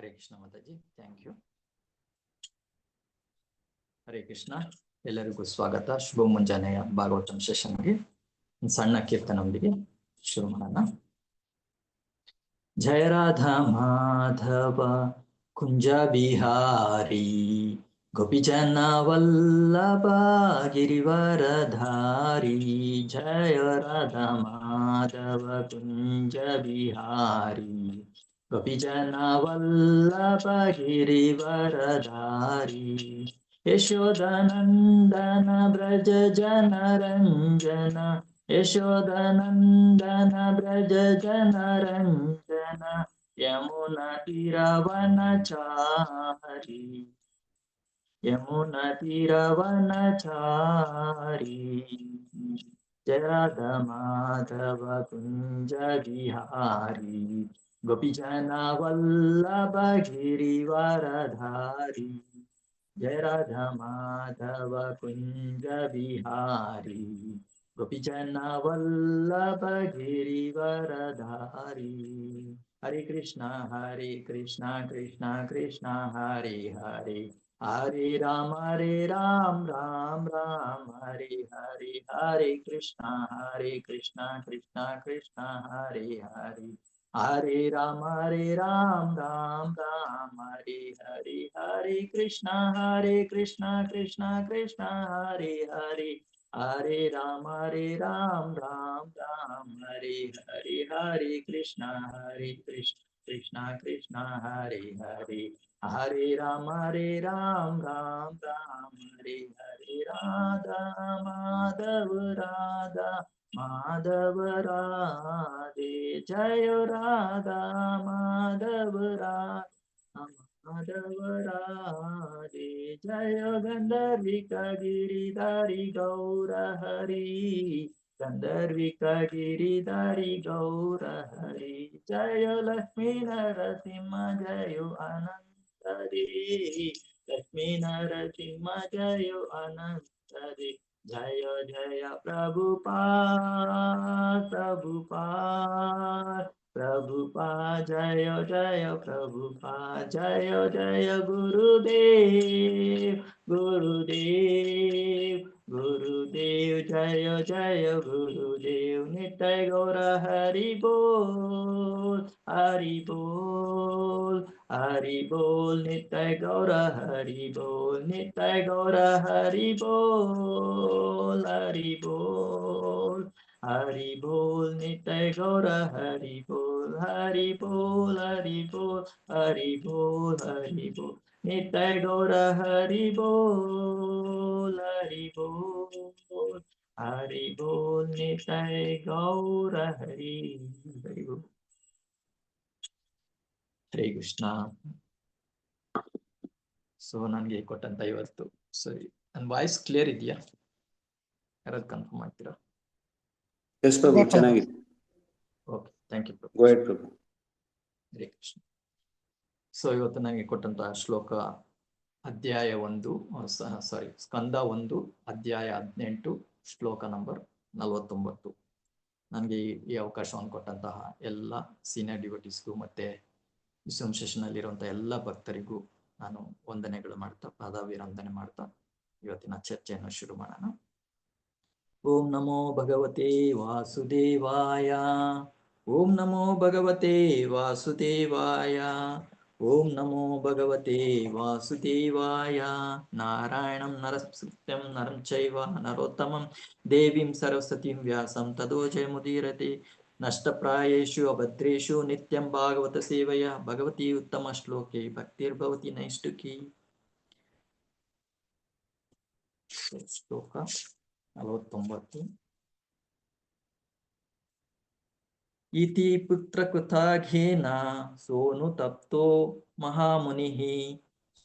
ಹರೇ ಕೃಷ್ಣ ಮಾತಾಜಿ, thank you. Hare Krishna, ಎಲ್ಲರಿಗೂ ಸ್ವಾಗತ. ಶುಭ ಮುಂಜಾನೆಯ ಭಾಗವತಂ ಸೆಷನ್ಗೆ ಸಣ್ಣ ಕೀರ್ತನೊಂದಿಗೆ ಶುರು ಮಾಡೋಣ. ಜಯ ರಾಧಾ ಮಾಧವ ಕುಂಜ ಬಿಹಾರಿ ಗೋಪಿಜನ ವಲ್ಲಭ ಗಿರಿವರಧಾರಿ. ಜಯ ರಾಧಾ ಮಾಧವ ಕುಂಜ ಬಿಹಾರಿ ಗೋಪಿಜನ ವಲ್ಲಭ ಗಿರಿವರಧಾರಿ. ಯಶೋದನಂದನ ಬ್ರಜ ಜನರಂಜನ, ಯಶೋದನಂದನ ಬ್ರಜ ಜನರಂಜನ, ಯಮುನಾ ತೀರವನಚಾರಿ, ಯಮುನಾ ತೀರವನಚಾರಿ. ಜಯ ರಾಧಾ ಮಾಧವ ಕುಂಜ ಬಿಹಾರಿ ಗೋಪಿಜನ ವಲ್ಲಭ ಗಿರಿವರಧಾರಿ. ಜಯ ರಾಧಾ ಮಾಧವ ಕುಂಜ ಬಿಹಾರಿ ಗೋಪಿಜನ ವಲ್ಲಭ ಗಿರಿವರಧಾರಿ. ಹರೆ ಕೃಷ್ಣ ಕೃಷ್ಣ ಕೃಷ್ಣ ಹರೆ ಹರೆ, ಹರೆ ರಾಮ ರಾಮ್ ರಾಮ್ ಹರೆ ಹರೆ. ಹರೆ ಕೃಷ್ಣ ಕೃಷ್ಣ ಕೃಷ್ಣ ಹರೆ ಹರೆ, ಹರೆ ರಾಮ ರಾಮ್ ರಾಮ್ ಹರೆ ಹರೆ. ಹರೆ ಕೃಷ್ಣ ಕೃಷ್ಣ ಕೃಷ್ಣ ಹರೆ ಹರೆ, ಹರೆ ರಾಮ ರಾಮ್ ರಾಮ್ ಹರೆ ಹರೆ. ಹರೆ ಕೃಷ್ಣ ಕೃಷ್ಣ ಕೃಷ್ಣ ಹರೆ ಹರೆ, ಹರೆ ರಾಮ ರಾಮ್ ರಾಮ್ ಹರೆ ಹರೆ. ರಾಧಾ ಮಾಧವ ರಾಧಾ ಮಾಧವ ರಾಧೆ, ಜಯ ರಾಧಾ ಮಾಧವ ರಾಧಾ ಮಾಧವ ರಾಧೆ. ಜಯ ಗಂಧರ್ವಿಕ ಗಿರಿಧಾರಿ ಗೌರ ಹರಿ, ಗಂಧರ್ವಿಕ ಗಿರಿಧಾರಿ ಗೌರ ಹರಿ. ಜಯ ಲಕ್ಷ್ಮೀ ನರಸಿಂಹ ಜಯ ಅನಂತ ರೇ, ಲಕ್ಷ್ಮೀ ನರಸಿಂಹ ಜಯ ಅನಂತ ರೇ. ಜಯ ಜಯ ಪ್ರಭುಪಾದ ಪ್ರಭುಪಾದ ಪ್ರಭುಪಾದ, ಜಯ ಜಯ ಪ್ರಭುಪಾದ. ಜಯ ಜಯ ಗುರುದೇವ್ ಗುರುದೇವ್ ಗುರುದೇವ್, ಜಯ ಜಯ ಗುರುದೇವ್. ನಿತ್ಯ ಗೌರ ಹರಿ ಬೋಲ್ ಹರಿ ಬೋಲ್ ಹರಿ ಬೋಲ್. ನಿತ್ಯ ಗೌರ ಹರಿ ಬೋಲ್, ನಿತ್ಯ ಗೌರ ಹರಿ ಬೋಲ್ ಹರಿ ಬೋಲ್ ಹರಿ ಬೋಲ್. ನಿತ್ಯ ಗೌರ ಹರಿ ಬೋಲ್, ಹರಿ ಬೋಲ್ ಹರಿ ಬೋಲ್ ಹರಿ ಬೋಲ್ ಹರಿ ಬೋಲ್. ನಿತ್ಯ ಗೌರ ಹರಿ ಬೋಲ್ ಹರಿ ಬೋಲ್ ಹರಿ ಬೋಲ್. ನಿತ್ಯ ಗೌರ ಹರಿ ಹರಿ ಬೋಲ್. ಹರೇ ಕೃಷ್ಣ. ಸೊ ನನಗೆ ಕೊಟ್ಟಂತ ಇವತ್ತು ಸರಿ, ನನ್ನ ವಾಯ್ಸ್ ಕ್ಲಿಯರ್ ಇದೆಯಾ? ಯಾರಾದ್ರು ಕನ್ಫರ್ಮ್ ಮಾಡ್ತೀರಾ? ಎಸ್ ಪ್ರಭು, ಚೆನ್ನಾಗಿದೆ. Okay, thank you Prabhu. Go ahead Prabhu. Hare Krishna. So ಇವತ್ತು ನನಗೆ ಕೊಟ್ಟಂತ ಶ್ಲೋಕ ಅಧ್ಯಾಯ 1, ಸ್ಕಂದ 1 ಅಧ್ಯಾಯ 18 ಶ್ಲೋಕ ನಂಬರ್ 49. ನನಗೆ ಈ ಅವಕಾಶವನ್ನು ಕೊಟ್ಟಂತಹ ಎಲ್ಲ ಸೀನಿಯರ್ ಡಿವೋಟೀಸ್ಗೂ ಮತ್ತೆ ವಿಶ್ವಂ ಸೆಷನ್ ಅಲ್ಲಿ ಇರುವಂತಹ ಎಲ್ಲ ಭಕ್ತರಿಗೂ ನಾನು ವಂದನೆಗಳು ಮಾಡ್ತಾ, ಪಾದಾಭಿವಂದನೆ ಮಾಡ್ತಾ ಇವತ್ತಿನ ಚರ್ಚೆಯನ್ನು ಶುರು ಮಾಡೋಣ. ಓಂ ನಮೋ ಭಗವತೆ ವಾಸುದೇವಾಯ, ಓಂ ನಮೋ ಭಗವತೆ ವಾಸುದೇವಾಯ, ಓಂ ನಮೋ ಭಗವತೆ ವಾಸುದೇವಾಯ. ನಾರಾಯಣಂ ನರಸ್ಕೃತ್ಯಂ ನರಂ ಚೈವ ನರೋತ್ತಮಂ ದೇವೀಂ ಸರಸ್ವತೀಂ ವ್ಯಾಸಂ ತದೋ ಜಯಮುದೀರತೆ. ನಷ್ಟಪ್ರಾಯೇಷು ಅಭದ್ರೇಷು ನಿತ್ಯಂ ಭಾಗವತ ಸೇವಯ ಭಗವತಿ ಉತ್ತಮ ಶ್ಲೋಕೆ ಭಕ್ತಿರ್ಭವತಿ ನೈಷ್ಠುಕಿ. ಶ್ಲೋಕ 49. ಇತಿ ಪುತ್ರಕೃತಾಘ್ಯೇನ ಸೋನು ತಪ್ತೋ ಮಹಾಮುನಿಃ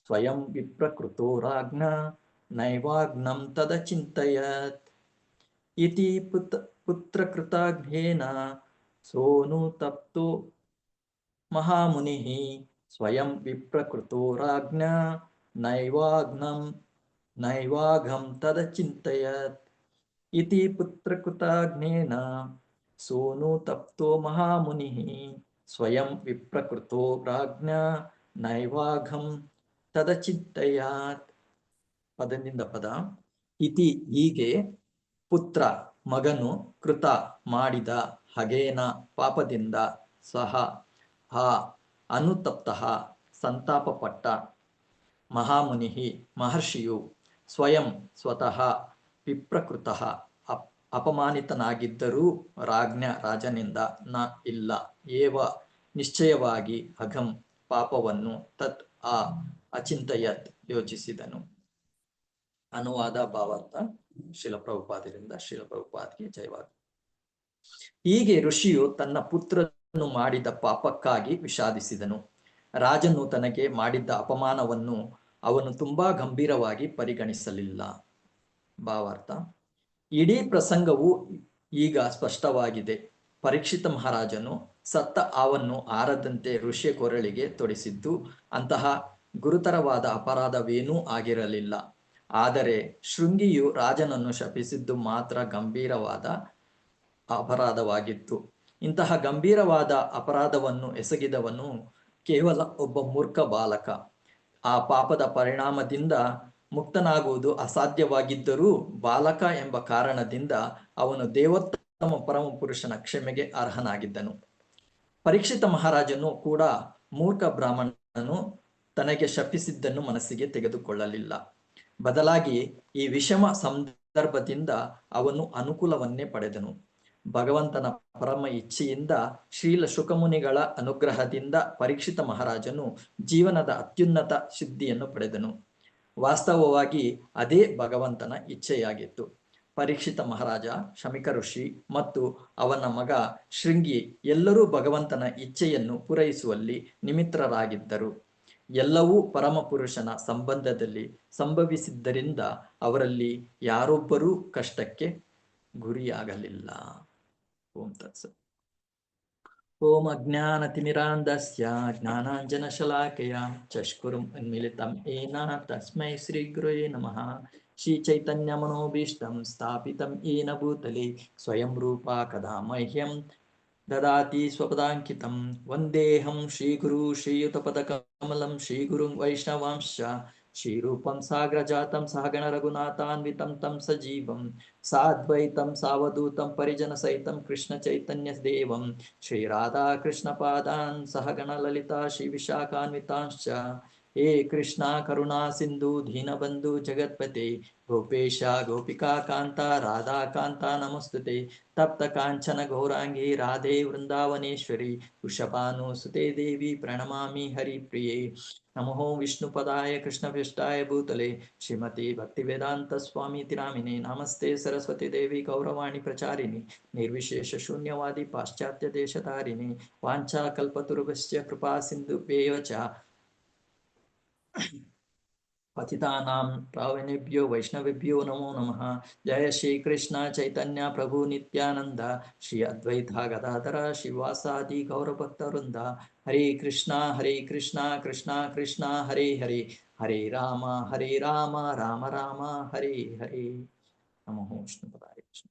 ಸ್ವಯಂ ವಿಪ್ರಕೃತೋ ರಾಜ್ಞ ನೈವಾಗ್ನಂ ತದಚಿಂತಯತ್. ಇತಿ ಪುತ್ರಕೃತಾಘ್ಯೇನ ಸೋನು ತಪ್ತೋ ಮಹಾಮುನಿಃ ಸ್ವಯಂ ವಿಪ್ರಕೃತೋ ರಾಜ್ಞ ನೈವಾಘಂ ತದಚಿಂತಯತ್. ಇತಿ ಪುತ್ರಕೃತಾಘ್ನೇನ ಸೋನು ತಪ್ತೋ ಮಹಾಮುನಿಃ ಸ್ವಯಂ ವಿಪ್ರಕೃತೋ ರಾಜ್ಞ ನೈವಾಘಂ ತದಚಿತ್ತಯಾತ್. ಪದದಿಂದ ಪದ. ಇತಿ ಹೀಗೆ ಪುತ್ರ ಮಗನು ಕೃತ ಮಾಡಿದ ಹಗೇನ ಪಾಪದಿಂದ ಸಹ ಆ ಅನುತಪ್ತಃ ಸಂತಾಪಪಟ್ಟ ಮಹಾಮುನಿ ಮಹರ್ಷಿಯು ಸ್ವಯಂ ಸ್ವತಃ ವಿಪ್ರಕೃತಃ ಅಪಮಾನಿತನಾಗಿದ್ದರೂ ರಾಜನಿಂದ ನ ಇಲ್ಲ ಏವ ನಿಶ್ಚಯವಾಗಿ ಅಘಂ ಪಾಪವನ್ನು ತತ್ ಅಚಿಂತಯತ್ ಯೋಚಿಸಿದನು. ಅನುವಾದ ಭಾವಾರ್ಥ ಶಿಲಪ್ರಭುಪಾದರಿಂದ ಶಿಲಪ್ರಭುಪಾದ್ಗೆ ಜಯವಾದ. ಹೀಗೆ ಋಷಿಯು ತನ್ನ ಪುತ್ರನು ಮಾಡಿದ ಪಾಪಕ್ಕಾಗಿ ವಿಷಾದಿಸಿದನು. ರಾಜನು ತನಗೆ ಮಾಡಿದ್ದ ಅಪಮಾನವನ್ನು ಅವನು ತುಂಬಾ ಗಂಭೀರವಾಗಿ ಪರಿಗಣಿಸಲಿಲ್ಲ. ಭಾವಾರ್ಥ: ಇಡೀ ಪ್ರಸಂಗವು ಈಗ ಸ್ಪಷ್ಟವಾಗಿದೆ. ಪರೀಕ್ಷಿತ ಮಹಾರಾಜನು ಸತ್ತ ಹಾವನ್ನು ಆರದಂತೆ ಋಷಿಯ ಕೊರಳಿಗೆ ತೊಡಿಸಿದ್ದು ಅಂತಹ ಗುರುತರವಾದ ಅಪರಾಧವೇನೂ ಆಗಿರಲಿಲ್ಲ. ಆದರೆ ಶೃಂಗಿಯು ರಾಜನನ್ನು ಶಪಿಸಿದ್ದು ಮಾತ್ರ ಗಂಭೀರವಾದ ಅಪರಾಧವಾಗಿತ್ತು. ಇಂತಹ ಗಂಭೀರವಾದ ಅಪರಾಧವನ್ನು ಎಸಗಿದವನು ಕೇವಲ ಒಬ್ಬ ಮೂರ್ಖ ಬಾಲಕ. ಆ ಪಾಪದ ಪರಿಣಾಮದಿಂದ ಮುಕ್ತನಾಗುವುದು ಅಸಾಧ್ಯವಾಗಿದ್ದರೂ ಬಾಲಕ ಎಂಬ ಕಾರಣದಿಂದ ಅವನು ದೇವೋತ್ತಮ ಪರಮ ಪುರುಷನ ಕ್ಷಮೆಗೆ ಅರ್ಹನಾಗಿದ್ದನು. ಪರೀಕ್ಷಿತ ಮಹಾರಾಜನು ಕೂಡ ಮೂರ್ಖ ಬ್ರಾಹ್ಮಣನು ತನಗೆ ಶಪಿಸಿದ್ದನ್ನು ಮನಸ್ಸಿಗೆ ತೆಗೆದುಕೊಳ್ಳಲಿಲ್ಲ. ಬದಲಾಗಿ ಈ ವಿಷಮ ಸಂದರ್ಭದಿಂದ ಅವನು ಅನುಕೂಲವನ್ನೇ ಪಡೆದನು. ಭಗವಂತನ ಪರಮ ಇಚ್ಛೆಯಿಂದ ಶ್ರೀಲ ಶುಕಮುನಿಗಳ ಅನುಗ್ರಹದಿಂದ ಪರೀಕ್ಷಿತ ಮಹಾರಾಜನು ಜೀವನದ ಅತ್ಯುನ್ನತ ಸಿದ್ಧಿಯನ್ನು ಪಡೆದನು. ವಾಸ್ತವವಾಗಿ ಅದೇ ಭಗವಂತನ ಇಚ್ಛೆಯಾಗಿತ್ತು. ಪರೀಕ್ಷಿತ ಮಹಾರಾಜ, ಶಮಿಕ ಋಷಿ ಮತ್ತು ಅವನ ಮಗ ಶೃಂಗಿ ಎಲ್ಲರೂ ಭಗವಂತನ ಇಚ್ಛೆಯನ್ನು ಪೂರೈಸುವಲ್ಲಿ ನಿಮಿತ್ತರಾಗಿದ್ದರು. ಎಲ್ಲವೂ ಪರಮಪುರುಷನ ಸಂಬಂಧದಲ್ಲಿ ಸಂಭವಿಸಿದ್ದರಿಂದ ಅವರಲ್ಲಿ ಯಾರೊಬ್ಬರೂ ಕಷ್ಟಕ್ಕೆ ಗುರಿಯಾಗಲಿಲ್ಲ. ಓಂ ತತ್ಸತ್. ಓಂ ಅಜ್ಞಾನತಿಮಿರಾಂಧಸ್ಯ ಜ್ಞಾನಾಂಜನಶಲಾಕಯ ಚಕ್ಷುರುಂ ಉನ್ಮಿಲಿತಂ ಯೇನ ತಸ್ಮೈ ಶ್ರೀ ಗುರವೇ ನಮಃ. ಶ್ರೀ ಚೈತನ್ಯ ಮನೋಭೀಷ್ಟಂ ಸ್ಥಾಪಿತಂ ಯೇನ ಭೂತಲೆ ಸ್ವಯಂ ರೂಪ ಕದಾ ಮಹ್ಯಂ ದದಾತಿ ಸ್ವಪದಾಂಕಿತಂ. ವಂದೇಹಂ ಶ್ರೀಗುರು ಶ್ರೀಯುತಪದಕಮಲಂ ಶ್ರೀಗುರುಂ ವೈಷ್ಣವಾಂಶ್ಚ ಶ್ರೀರೂಪಂ ಸಾಗ್ರಜಾತಂ ಸಹಗಣ ರಘುನಾಥಾನ್ವಿತಂ ತಂ ಸಜೀವಂ ಸಾದ್ವೈತಂ ಸಾವಧೂತಂ ಪರಿಜನ ಸಹಿತಂ ಕೃಷ್ಣ ಚೈತನ್ಯ ದೇವಂ ಶ್ರೀರಾಧಾ ಕೃಷ್ಣ ಪಾದಾನ್ ಸಹಗಣ ಲಲಿತಾ ಶ್ರೀ ವಿಶಾಖಾನ್ವಿತಾಂಶ್ಚ. ಹೇ ಕೃಷ್ಣ ಕರುಣಾ ಸಿಂಧು ದೀನಬಂಧು ಜಗತ್ಪತೆ ಗೋಪೇಶ ಗೋಪಿಕಾ ಕಾಂತ ರಾಧಾ ಕಾಂತ ನಮಸ್ತುತೆ. ತಪ್ತ ಕಾಂಚನ ಗೌರಾಂಗಿ ರಾಧೆ ವೃಂದಾವನೇಶ್ವರಿ ವೃಷಭಾನುಸುತೆ ದೇವಿ ಪ್ರಣಮಾಮಿ ಹರಿಪ್ರಿಯೇ. ನಮೋ ವಿಷ್ಣುಪದಾಯ ಕೃಷ್ಣಪ್ರಷ್ಟಾಯ ಭೂತಲೆ ಶ್ರೀಮತಿ ಭಕ್ತಿವೇದಾಂತ ಸ್ವಾಮಿ ತಿರಾಮಿನೆ. ನಮಸ್ತೆ ಸರಸ್ವತಿ ದೇವಿ ಗೌರವಾಣಿ ಪ್ರಚಾರಿಣಿ ನಿರ್ವಿಶೇಷ ಶೂನ್ಯವಾದಿ ಪಾಶ್ಚಾತ್ಯ ದೇಶಧಾರಿಣಿ. ವಾಂಛಾ ಕಲ್ಪತರುಭ್ಯಶ್ಚ ಕೃಪಾ ಸಿಂಧುಭ್ಯೇವ ಚ ಪತಿತಾನಾಂ ಪಾವನೇಭ್ಯೋ ವೈಷ್ಣವೇಭ್ಯೋ ನಮೋ ನಮಃ. ಜಯ ಶ್ರೀ ಕೃಷ್ಣ ಚೈತನ್ಯ ಪ್ರಭು ನಿತ್ಯಾನಂದ ಶ್ರೀ ಅದ್ವೈತ ಗದಾಧರ ಶ್ರೀವಾಸಾದಿ ಗೌರಭಕ್ತವೃಂದ. ಹರೇ ಕೃಷ್ಣ ಕೃಷ್ಣ ಕೃಷ್ಣ ಹರೇ ಹರೇ ಹರೇ ರಾಮ ರಾಮ ರಾಮ ಹರೇ ಹರೇ. ನಮೋ ವಿಷ್ಣುಪದಾಯ ಕೃಷ್ಣ.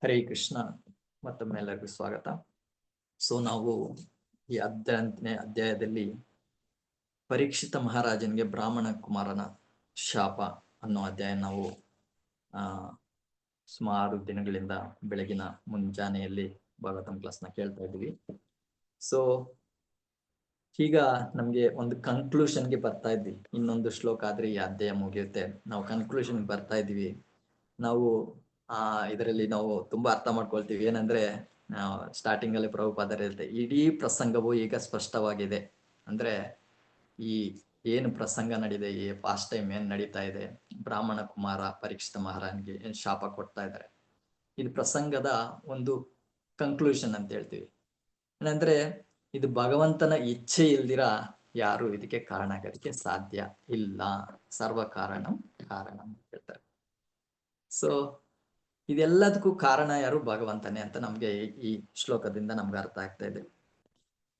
ಹರೇ ಕೃಷ್ಣ. ಮತ್ತೊಮ್ಮೆ ಎಲ್ಲರಿಗೂ ಸ್ವಾಗತ. ಸೊ ನಾವು ಈ 18ನೇ ಅಧ್ಯಾಯದಲ್ಲಿ ಪರೀಕ್ಷಿತ ಮಹಾರಾಜನಿಗೆ ಬ್ರಾಹ್ಮಣ ಕುಮಾರನ ಶಾಪ ಅನ್ನೋ ಅಧ್ಯಾಯ ನಾವು ಸುಮಾರು ದಿನಗಳಿಂದ ಬೆಳಗಿನ ಮುಂಜಾನೆಯಲ್ಲಿ ಭಾಗವತಂ ಕ್ಲಾಸ್ನ ಕೇಳ್ತಾ ಇದ್ದೀವಿ. ಸೊ ಈಗ ನಮ್ಗೆ ಒಂದು ಕನ್ಕ್ಲೂಷನ್ಗೆ ಬರ್ತಾ ಇದ್ವಿ. ಇನ್ನೊಂದು ಶ್ಲೋಕ ಆದ್ರೆ ಈ ಅಧ್ಯಾಯ ಮುಗಿಯುತ್ತೆ. ನಾವು ಕನ್ಕ್ಲೂಷನ್ ಬರ್ತಾ ಇದೀವಿ. ನಾವು ಇದರಲ್ಲಿ ನಾವು ತುಂಬಾ ಅರ್ಥ ಮಾಡ್ಕೊಳ್ತೀವಿ. ಏನಂದ್ರೆ ಸ್ಟಾರ್ಟಿಂಗ್ ಅಲ್ಲಿ ಪ್ರಭುಪಾದರು ಹೇಳ್ತಾರೆ, ಇಡೀ ಪ್ರಸಂಗವು ಈಗ ಸ್ಪಷ್ಟವಾಗಿದೆ. ಅಂದ್ರೆ ಈ ಏನು ಪ್ರಸಂಗ ನಡೀದೆ, ಈ ಪಾಸ್ಟ್ ಟೈಮ್ ಏನ್ ನಡೀತಾ ಇದೆ, ಬ್ರಾಹ್ಮಣ ಕುಮಾರ ಪರೀಕ್ಷಿತ ಮಹಾರಾಜನಿಗೆ ಏನ್ ಶಾಪ ಕೊಡ್ತಾ ಇದ್ದಾರೆ, ಇದು ಪ್ರಸಂಗದ ಒಂದು ಕನ್ಕ್ಲೂಷನ್ ಅಂತ ಹೇಳ್ತೀವಿ. ಏನಂದ್ರೆ ಇದು ಭಗವಂತನ ಇಚ್ಛೆ ಇಲ್ದಿರ ಯಾರು ಇದಕ್ಕೆ ಕಾರಣ ಆಗೋದಕ್ಕೆ ಸಾಧ್ಯ ಇಲ್ಲ. ಸರ್ವ ಕಾರಣಂ ಕಾರಣಂ ಅಂತ ಹೇಳ್ತಾರೆ. ಸೊ ಇದೆಲ್ಲದಕ್ಕೂ ಕಾರಣ ಯಾರು? ಭಗವಂತನೇ ಅಂತ ನಮ್ಗೆ ಈ ಶ್ಲೋಕದಿಂದ ನಮ್ಗೆ ಅರ್ಥ ಆಗ್ತಾ ಇದೆ.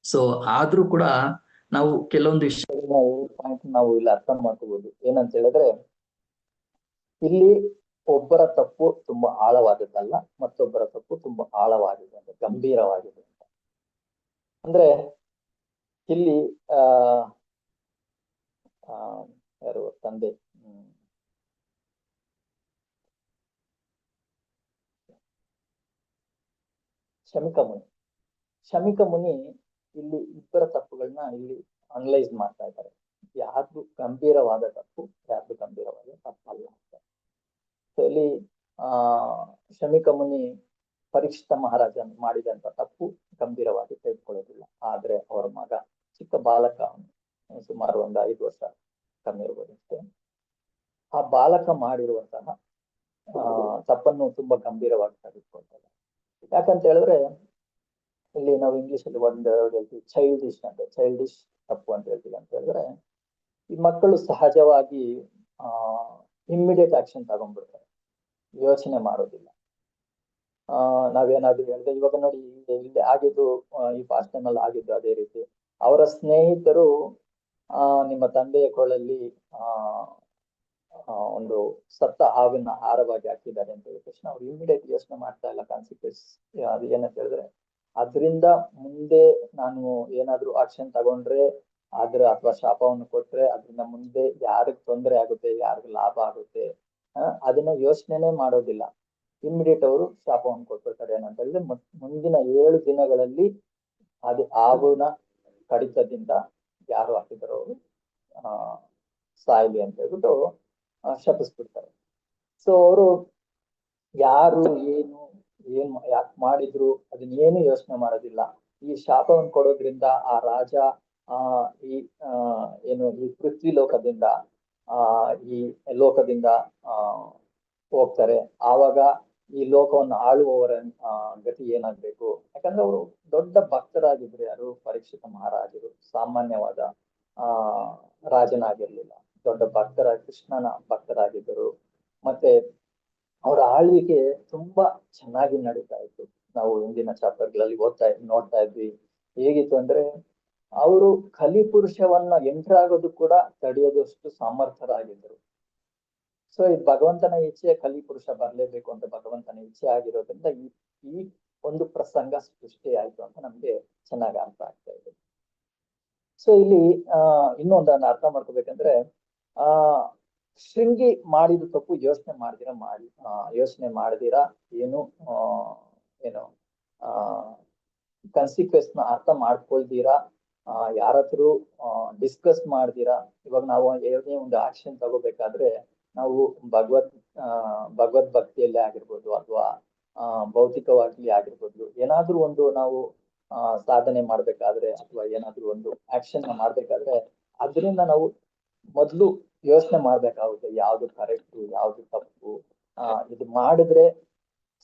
ಸೊ ಆದ್ರೂ ಕೂಡ ನಾವು ಕೆಲವೊಂದು ವಿಷಯಗಳನ್ನ ಪಾಯಿಂಟ್ ನಾವು ಇಲ್ಲಿ ಅರ್ಥ ಮಾಡ್ಕೋಬಹುದು. ಏನಂತ ಹೇಳಿದ್ರೆ, ಇಲ್ಲಿ ಒಬ್ಬರ ತಪ್ಪು ತುಂಬಾ ಆಳವಾದದ್ದಲ್ಲ, ಮತ್ತೊಬ್ಬರ ತಪ್ಪು ತುಂಬಾ ಆಳವಾಗಿದೆ ಅಂತ, ಗಂಭೀರವಾಗಿದೆ ಅಂತ. ಅಂದ್ರೆ ಇಲ್ಲಿ ಯಾರು ತಂದೆ ಶಮಿಕ ಮುನಿ ಇಲ್ಲಿ ಇಬ್ಬರ ತಪ್ಪುಗಳನ್ನ ಇಲ್ಲಿ ಅನಲೈಸ್ ಮಾಡ್ತಾ ಇದ್ದಾರೆ. ಯಾರ್ದು ಗಂಭೀರವಾದ ತಪ್ಪು, ಯಾರ್ದು ಗಂಭೀರವಾದ ತಪ್ಪಲ್ಲ ಅಂತ. ಸೊ ಇಲ್ಲಿ ಶಮಿಕ ಮುನಿ ಪರೀಕ್ಷಿತ ಮಹಾರಾಜ ಮಾಡಿದಂತ ತಪ್ಪು ಗಂಭೀರವಾಗಿ ತೆಗೆದುಕೊಳ್ಳೋದಿಲ್ಲ. ಆದ್ರೆ ಅವರ ಮಗ ಚಿಕ್ಕ ಬಾಲಕ, ಸುಮಾರು ಒಂದು 5 ವರ್ಷ ಕಮ್ಮಿ ಇರ್ಬೋದಷ್ಟೇ, ಆ ಬಾಲಕ ಮಾಡಿರುವಂತಹ ತಪ್ಪನ್ನು ತುಂಬಾ ಗಂಭೀರವಾಗಿ ತೆಗೆದುಕೊಳ್ತಾರೆ. ಯಾಕಂತ ಹೇಳಿದ್ರೆ, ಇಲ್ಲಿ ನಾವು ಇಂಗ್ಲಿಷ್ ಅಲ್ಲಿ ಒಂದು ಹೇಳ್ತೀವಿ ಚೈಲ್ಡಿಶ್ ತಪ್ಪು ಅಂತ ಹೇಳ್ತೀವಿ. ಅಂತ ಹೇಳಿದ್ರೆ, ಈ ಮಕ್ಕಳು ಸಹಜವಾಗಿ ಇಮ್ಮಿಡಿಯೇಟ್ ಆಕ್ಷನ್ ತಗೊಂಡ್ಬಿಡ್ತಾರೆ, ಯೋಚನೆ ಮಾಡೋದಿಲ್ಲ. ನಾವೇನಾದ್ರೂ ಹೇಳಿದ್ರೆ, ಇವಾಗ ನೋಡಿ ಇಲ್ಲಿ ಆಗಿದ್ದು, ಈ ಫಾಸ್ಟ್ ಟೈಮ್ ಅಲ್ಲಿ ಆಗಿದ್ದು ಅದೇ ರೀತಿ. ಅವರ ಸ್ನೇಹಿತರು ನಿಮ್ಮ ತಂದೆಯ ಕೊಳಲ್ಲಿ ಒಂದು ಸತ್ತ ಹಾವಿನ ಹಾರವಾಗಿ ಹಾಕಿದ್ದಾರೆ ಅಂತ ಹೇಳಿದ ತಕ್ಷಣ ಅವ್ರು ಇಮಿಡಿಯೇಟ್ ಯೋಚನೆ ಮಾಡ್ತಾ ಇಲ್ಲ ಕಾನ್ಸಿಕ್ವೆನ್ಸ್ ಅದು ಏನಂತ ಹೇಳಿದ್ರೆ, ಅದರಿಂದ ಮುಂದೆ ನಾನು ಏನಾದ್ರೂ ಆಕ್ಷನ್ ತಗೊಂಡ್ರೆ ಅಥವಾ ಶಾಪವನ್ನು ಕೊಟ್ರೆ ಅದರಿಂದ ಮುಂದೆ ಯಾರಿಗ್ ತೊಂದರೆ ಆಗುತ್ತೆ, ಯಾರಿಗ್ ಲಾಭ ಆಗುತ್ತೆ, ಅದನ್ನ ಯೋಚನೆನೇ ಮಾಡೋದಿಲ್ಲ. ಇಮಿಡಿಯೇಟ್ ಅವರು ಶಾಪವನ್ನು ಕೊಟ್ಬಿಡ್ತಾರೆ. ಏನಂತ ಹೇಳಿದ್ರೆ, ಮುಂದಿನ 7 ದಿನಗಳಲ್ಲಿ ಅದು ಹಾವಿನ ಕಡಿತದಿಂದ ಯಾರು ಹಾಕಿದಾರೋ ಅವರು ಸಾಯ್ಲಿ ಅಂತ ಹೇಳ್ಬಿಟ್ಟು ಶಪಿಸ್ಬಿಡ್ತಾರೆ. ಸೊ ಅವರು ಯಾರು ಯಾಕೆ ಮಾಡಿದ್ರು ಅದನ್ನೇನು ಯೋಚನೆ ಮಾಡೋದಿಲ್ಲ. ಈ ಶಾಪವನ್ನು ಕೊಡೋದ್ರಿಂದ ಆ ರಾಜ ಈ ಪೃಥ್ವಿ ಲೋಕದಿಂದ ಈ ಲೋಕದಿಂದ ಹೋಗ್ತಾರೆ. ಆವಾಗ ಈ ಲೋಕವನ್ನು ಆಳುವವರ ಗತಿ ಏನಾಗ್ಬೇಕು? ಯಾಕಂದ್ರೆ ಅವರು ದೊಡ್ಡ ಭಕ್ತರಾಗಿದ್ರು. ಯಾರು? ಪರೀಕ್ಷಿತ ಮಹಾರಾಜರು ಸಾಮಾನ್ಯವಾದ ರಾಜನಾಗಿರ್ಲಿಲ್ಲ, ದೊಡ್ಡ ಕೃಷ್ಣನ ಭಕ್ತರಾಗಿದ್ದರು. ಮತ್ತೆ ಅವರ ಆಳ್ವಿಕೆ ತುಂಬಾ ಚೆನ್ನಾಗಿ ನಡೀತಾ ಇತ್ತು. ನಾವು ಹಿಂದಿನ ಚಾಪ್ಟರ್ಗಳಲ್ಲಿ ನೋಡ್ತಾ ಇದ್ವಿ. ಹೇಗಿತ್ತು ಅಂದ್ರೆ, ಅವರು ಕಲಿಪುರುಷವನ್ನ ಎಂಟರ್ ಆಗೋದು ಕೂಡ ತಡೆಯೋದಷ್ಟು ಸಮರ್ಥರಾಗಿದ್ದರು. ಸೊ ಇದು ಭಗವಂತನ ಇಚ್ಛೆ, ಕಲಿಪುರುಷ ಬರ್ಲೇಬೇಕು ಅಂತ ಭಗವಂತನ ಇಚ್ಛೆ ಆಗಿರೋದ್ರಿಂದ ಈ ಒಂದು ಪ್ರಸಂಗ ಸೃಷ್ಟಿ ಆಯ್ತು ಅಂತ ನಮ್ಗೆ ಚೆನ್ನಾಗಿ ಅರ್ಥ ಆಗ್ತಾ ಇದೆ. ಸೊ ಇಲ್ಲಿ ಇನ್ನೊಂದನ್ನ ಅರ್ಥ ಮಾಡ್ಕೋಬೇಕಂದ್ರೆ, ಶೃಂಗಿ ಮಾಡಿದ ತಪ್ಪು ಯೋಚನೆ ಮಾಡ್ದಿರಾ ಏನು ಕನ್ಸಿಕ್ವೆನ್ಸ್ ನ ಅರ್ಥ ಮಾಡ್ಕೊಳ್ದಿರಾ, ಯಾರತ್ರೂ ಡಿಸ್ಕಸ್ ಮಾಡ್ದಿರಾ. ಇವಾಗ ನಾವು ಏನೇ ಒಂದು ಆಕ್ಷನ್ ತಗೋಬೇಕಾದ್ರೆ ನಾವು ಭಗವದ್ ಭಕ್ತಿಯಲ್ಲೇ ಆಗಿರ್ಬೋದು ಅಥವಾ ಭೌತಿಕವಾಗಿ ಆಗಿರ್ಬೋದು, ಏನಾದ್ರೂ ಒಂದು ನಾವು ಸಾಧನೆ ಮಾಡ್ಬೇಕಾದ್ರೆ ಅಥವಾ ಏನಾದ್ರೂ ಒಂದು ಆಕ್ಷನ್ ಮಾಡ್ಬೇಕಾದ್ರೆ ಅದರಿಂದ ನಾವು ಮೊದ್ಲು ಯೋಚನೆ ಮಾಡ್ಬೇಕಾಗುತ್ತೆ. ಯಾವ್ದು ಕರೆಕ್ಟ್, ಯಾವ್ದು ತಪ್ಪು, ಇದು ಮಾಡಿದ್ರೆ